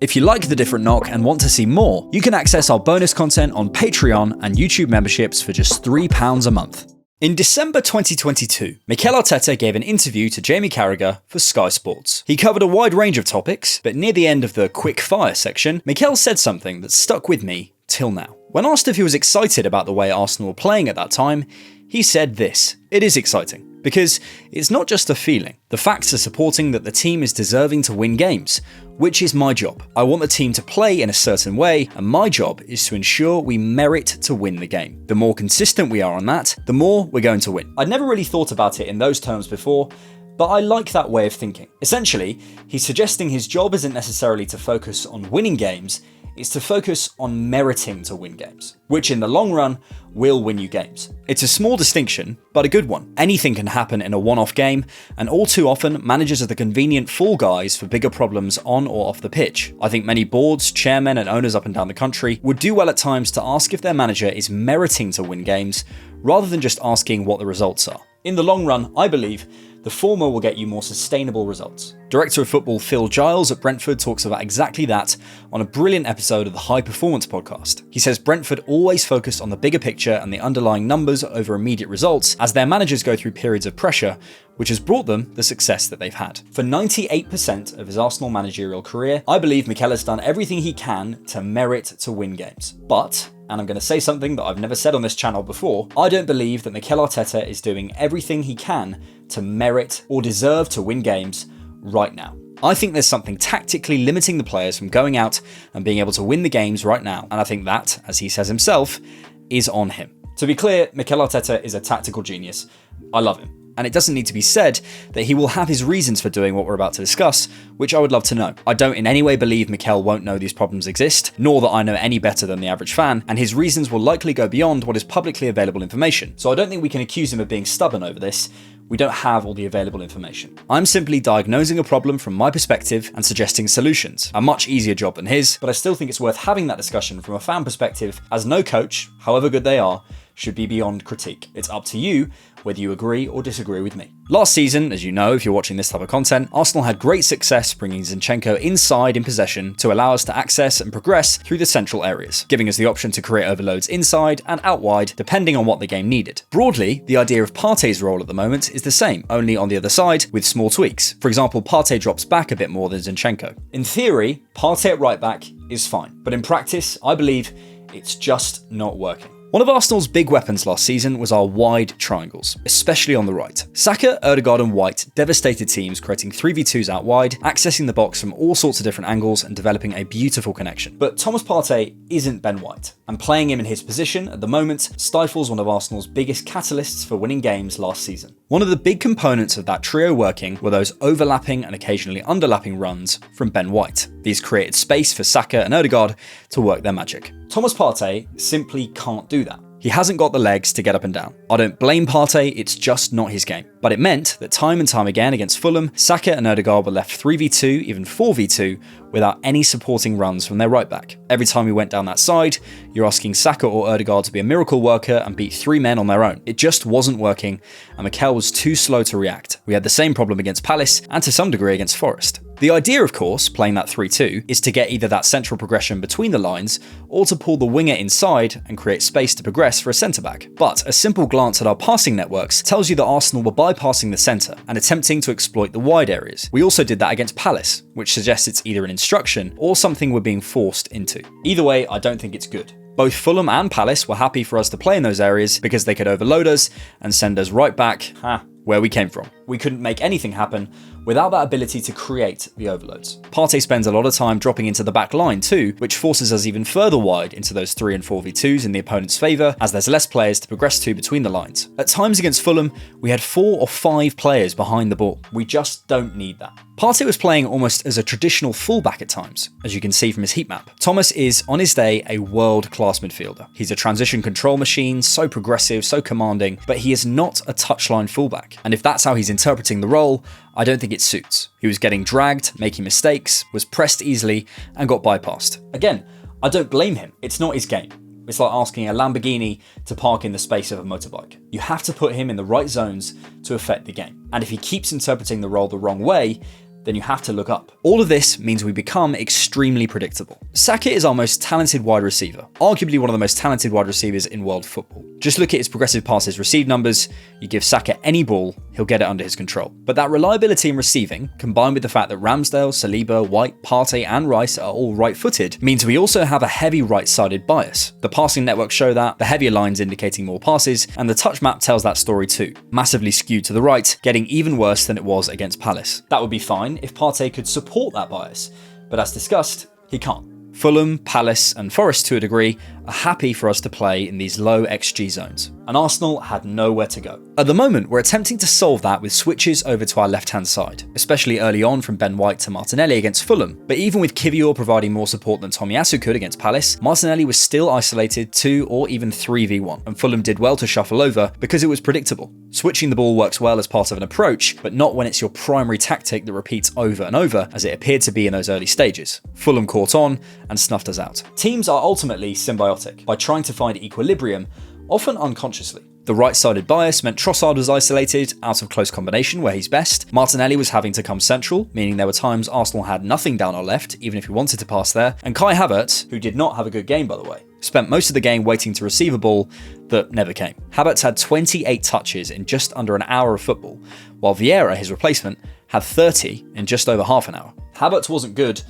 If you like The Different Knock and want to see more, you can access our bonus content on Patreon and YouTube memberships for just £3 a month. In December 2022, Mikel Arteta gave an interview to Jamie Carragher for Sky Sports. He covered a wide range of topics, but near the end of the quick fire section, Mikel said something that stuck with me till now. When asked if he was excited about the way Arsenal were playing at that time, he said this: "It is exciting, because it's not just a feeling. The facts are supporting that the team is deserving to win games, which is my job. I want the team to play in a certain way, and my job is to ensure we merit to win the game. The more consistent we are on that, the more we're going to win." I'd never really thought about it in those terms before, but I like that way of thinking. Essentially, he's suggesting his job isn't necessarily to focus on winning games, it's to focus on meriting to win games, which in the long run will win you games. It's a small distinction, but a good one. Anything can happen in a one-off game, and all too often, managers are the convenient fall guys for bigger problems on or off the pitch. I think many boards, chairmen, and owners up and down the country would do well at times to ask if their manager is meriting to win games, rather than just asking what the results are. In the long run, I believe the former will get you more sustainable results. Director of Football Phil Giles at Brentford talks about exactly that on a brilliant episode of the High Performance podcast. He says Brentford always focus on the bigger picture and the underlying numbers over immediate results as their managers go through periods of pressure, which has brought them the success that they've had. For 98% of his Arsenal managerial career, I believe Mikel has done everything he can to merit to win games. But, and I'm going to say something that I've never said on this channel before, I don't believe that Mikel Arteta is doing everything he can to merit or deserve to win games right now. I think there's something tactically limiting the players from going out and being able to win the games right now, and I think that, as he says himself, is on him. To be clear, Mikel Arteta is a tactical genius. I love him. And it doesn't need to be said that he will have his reasons for doing what we're about to discuss, which I would love to know. I don't in any way believe Mikel won't know these problems exist, nor that I know any better than the average fan, and his reasons will likely go beyond what is publicly available information. So I don't think we can accuse him of being stubborn over this. We don't have all the available information. I'm simply diagnosing a problem from my perspective and suggesting solutions. A much easier job than his, but I still think it's worth having that discussion from a fan perspective, as no coach, however good they are, should be beyond critique. It's up to you whether you agree or disagree with me. Last season, as you know if you're watching this type of content, Arsenal had great success bringing Zinchenko inside in possession to allow us to access and progress through the central areas, giving us the option to create overloads inside and out wide depending on what the game needed. Broadly, the idea of Partey's role at the moment is the same, only on the other side with small tweaks. For example, Partey drops back a bit more than Zinchenko. In theory, Partey at right back is fine, but in practice, I believe it's just not working. One of Arsenal's big weapons last season was our wide triangles, especially on the right. Saka, Ødegaard and White devastated teams, creating 3v2s out wide, accessing the box from all sorts of different angles and developing a beautiful connection. But Thomas Partey isn't Ben White, and playing him in his position at the moment stifles one of Arsenal's biggest catalysts for winning games last season. One of the big components of that trio working were those overlapping and occasionally underlapping runs from Ben White. These created space for Saka and Ødegaard to work their magic. Thomas Partey simply can't do that. He hasn't got the legs to get up and down. I don't blame Partey, it's just not his game. But it meant that time and time again against Fulham, Saka and Ødegaard were left 3v2, even 4v2, without any supporting runs from their right back. Every time we went down that side, you're asking Saka or Ødegaard to be a miracle worker and beat 3 men on their own. It just wasn't working, and Mikel was too slow to react. We had the same problem against Palace, and to some degree against Forest. The idea, of course, playing that 3-2, is to get either that central progression between the lines, or to pull the winger inside and create space to progress for a centre-back. But a simple glance at our passing networks tells you that Arsenal were bypassing the centre and attempting to exploit the wide areas. We also did that against Palace, which suggests it's either an instruction or something we're being forced into. Either way, I don't think it's good. Both Fulham and Palace were happy for us to play in those areas because they could overload us and send us right back where we came from. We couldn't make anything happen without that ability to create the overloads. Partey spends a lot of time dropping into the back line too, which forces us even further wide into those 3 and 4v2s in the opponent's favour, as there's less players to progress to between the lines. At times against Fulham, we had 4 or 5 players behind the ball. We just don't need that. Partey was playing almost as a traditional fullback at times, as you can see from his heat map. Thomas is, on his day, a world-class midfielder. He's a transition control machine, so progressive, so commanding, but he is not a touchline fullback. And if that's how he's interpreting the role, I don't think it suits. He was getting dragged, making mistakes, was pressed easily, and got bypassed. Again, I don't blame him. It's not his game. It's like asking a Lamborghini to park in the space of a motorbike. You have to put him in the right zones to affect the game. And if he keeps interpreting the role the wrong way, then you have to look up. All of this means we become extremely predictable. Saka is our most talented wide receiver, arguably one of the most talented wide receivers in world football. Just look at his progressive passes received numbers. You give Saka any ball, he'll get it under his control. But that reliability in receiving, combined with the fact that Ramsdale, Saliba, White, Partey and Rice are all right-footed, means we also have a heavy right-sided bias. The passing networks show that, the heavier lines indicating more passes, and the touch map tells that story too. Massively skewed to the right, getting even worse than it was against Palace. That would be fine if Partey could support that bias, but as discussed, he can't. Fulham, Palace and Forest to a degree are happy for us to play in these low XG zones, and Arsenal had nowhere to go. At the moment, we're attempting to solve that with switches over to our left-hand side, especially early on from Ben White to Martinelli against Fulham. But even with Kiwior providing more support than Tomiyasu could against Palace, Martinelli was still isolated 2 or even 3v1, and Fulham did well to shuffle over because it was predictable. Switching the ball works well as part of an approach, but not when it's your primary tactic that repeats over and over, as it appeared to be in those early stages. Fulham caught on and snuffed us out. Teams are ultimately symbiotic, by trying to find equilibrium, often unconsciously. The right-sided bias meant Trossard was isolated, out of close combination where he's best. Martinelli was having to come central, meaning there were times Arsenal had nothing down our left, even if we wanted to pass there. And Kai Havertz, who did not have a good game by the way, spent most of the game waiting to receive a ball that never came. Havertz had 28 touches in just under an hour of football, while Vieira, his replacement, had 30 in just over half an hour. Havertz wasn't good,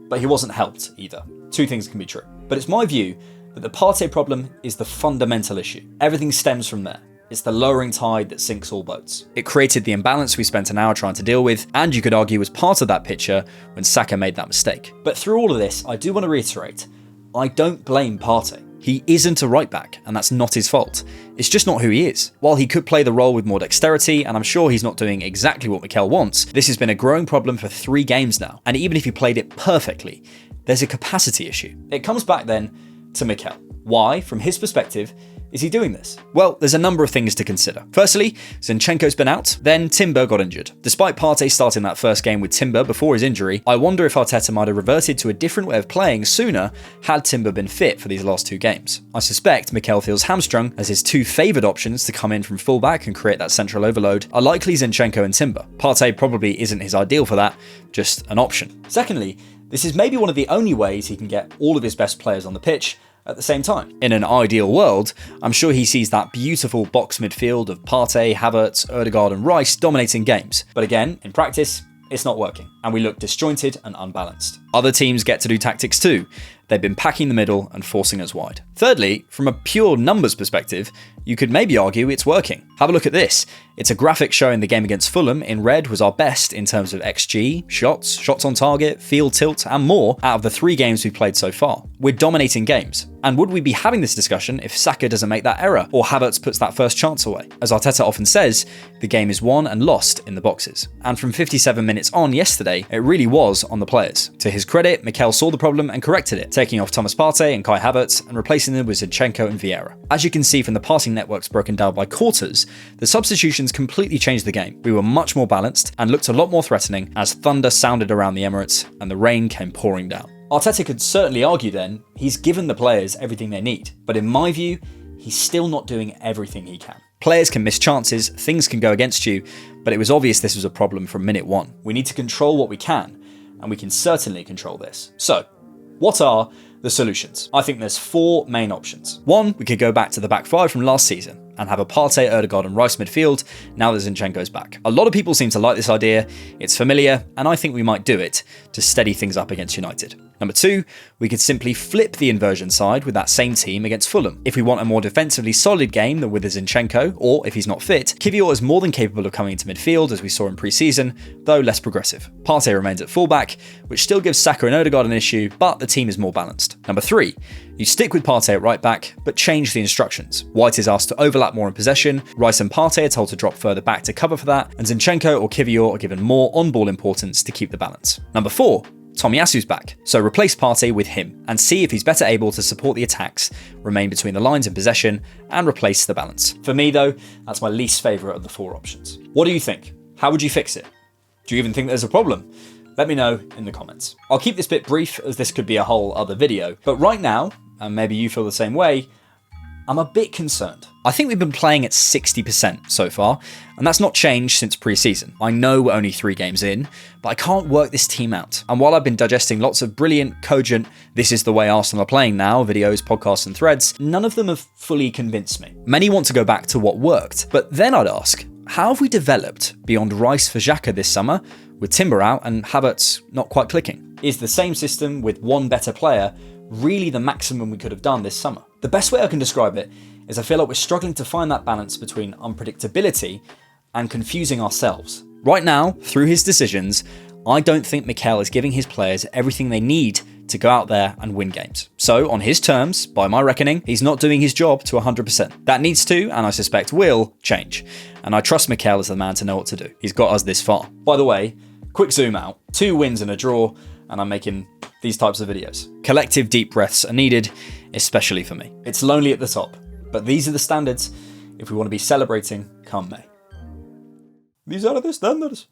but he wasn't helped either. Two things can be true. But it's my view that the Partey problem is the fundamental issue. Everything stems from there. It's the lowering tide that sinks all boats. It created the imbalance we spent an hour trying to deal with, and you could argue was part of that picture when Saka made that mistake. But through all of this, I do want to reiterate, I don't blame Partey. He isn't a right back, and that's not his fault. It's just not who he is. While he could play the role with more dexterity, and I'm sure he's not doing exactly what Mikel wants, this has been a growing problem for 3 games now, and even if he played it perfectly, there's a capacity issue. It comes back then to Mikel. Why, from his perspective, is he doing this? Well, there's a number of things to consider. Firstly, Zinchenko's been out, then Timber got injured. Despite Partey starting that first game with Timber before his injury, I wonder if Arteta might have reverted to a different way of playing sooner had Timber been fit for these last 2 games. I suspect Mikel feels hamstrung, as his 2 favoured options to come in from fullback and create that central overload are likely Zinchenko and Timber. Partey probably isn't his ideal for that, just an option. Secondly, this is maybe one of the only ways he can get all of his best players on the pitch at the same time. In an ideal world, I'm sure he sees that beautiful box midfield of Partey, Havertz, Ødegaard and Rice dominating games. But again, in practice, it's not working, and we look disjointed and unbalanced. Other teams get to do tactics too. They've been packing the middle and forcing us wide. Thirdly, from a pure numbers perspective, you could maybe argue it's working. Have a look at this. It's a graphic showing the game against Fulham in red was our best in terms of XG, shots, shots on target, field tilt, and more out of the 3 games we've played so far. We're dominating games. And would we be having this discussion if Saka doesn't make that error, or Havertz puts that first chance away? As Arteta often says, the game is won and lost in the boxes. And from 57 minutes on yesterday, it really was on the players. To his credit, Mikel saw the problem and corrected it, taking off Thomas Partey and Kai Havertz and replacing them with Zinchenko and Vieira. As you can see from the passing networks broken down by quarters, the substitutions completely changed the game. We were much more balanced and looked a lot more threatening as thunder sounded around the Emirates and the rain came pouring down. Arteta could certainly argue then he's given the players everything they need, but in my view, he's still not doing everything he can. Players can miss chances, things can go against you, but it was obvious this was a problem from minute 1. We need to control what we can, and we can certainly control this. So, what are the solutions? I think there's 4 main options. 1, we could go back to the back 5 from last season and have a Partey, Ødegaard and Rice midfield now that Zinchenko's back. A lot of people seem to like this idea, it's familiar, and I think we might do it to steady things up against United. Number 2, we could simply flip the inversion side with that same team against Fulham. If we want a more defensively solid game than with a Zinchenko, or if he's not fit, Kiwior is more than capable of coming into midfield as we saw in pre-season, though less progressive. Partey remains at fullback, which still gives Saka and Ødegaard an issue, but the team is more balanced. Number 3, you stick with Partey at right back, but change the instructions. White is asked to overlap more in possession, Rice and Partey are told to drop further back to cover for that, and Zinchenko or Kiwior are given more on-ball importance to keep the balance. Number 4, Tomiyasu's back, so replace Partey with him and see if he's better able to support the attacks, remain between the lines in possession, and replace the balance. For me though, that's my least favourite of the 4 options. What do you think? How would you fix it? Do you even think there's a problem? Let me know in the comments. I'll keep this bit brief as this could be a whole other video, but right now, and maybe you feel the same way, I'm a bit concerned. I think we've been playing at 60% so far, and that's not changed since pre-season. I know we're only 3 games in, but I can't work this team out. And while I've been digesting lots of brilliant, cogent, this is the way Arsenal are playing now, videos, podcasts and threads, none of them have fully convinced me. Many want to go back to what worked, but then I'd ask, how have we developed beyond Rice for Xhaka this summer, with Timber out and Havertz not quite clicking? Is the same system with one better player really the maximum we could have done this summer? The best way I can describe it is I feel like we're struggling to find that balance between unpredictability and confusing ourselves. Right now, through his decisions, I don't think Mikel is giving his players everything they need to go out there and win games. So, on his terms, by my reckoning, he's not doing his job to 100%. That needs to, and I suspect will, change. And I trust Mikel as the man to know what to do. He's got us this far. By the way, quick zoom out. 2 wins and a draw, and I'm making these types of videos. Collective deep breaths are needed, especially for me. It's lonely at the top, but these are the standards if we want to be celebrating come May. These are the standards.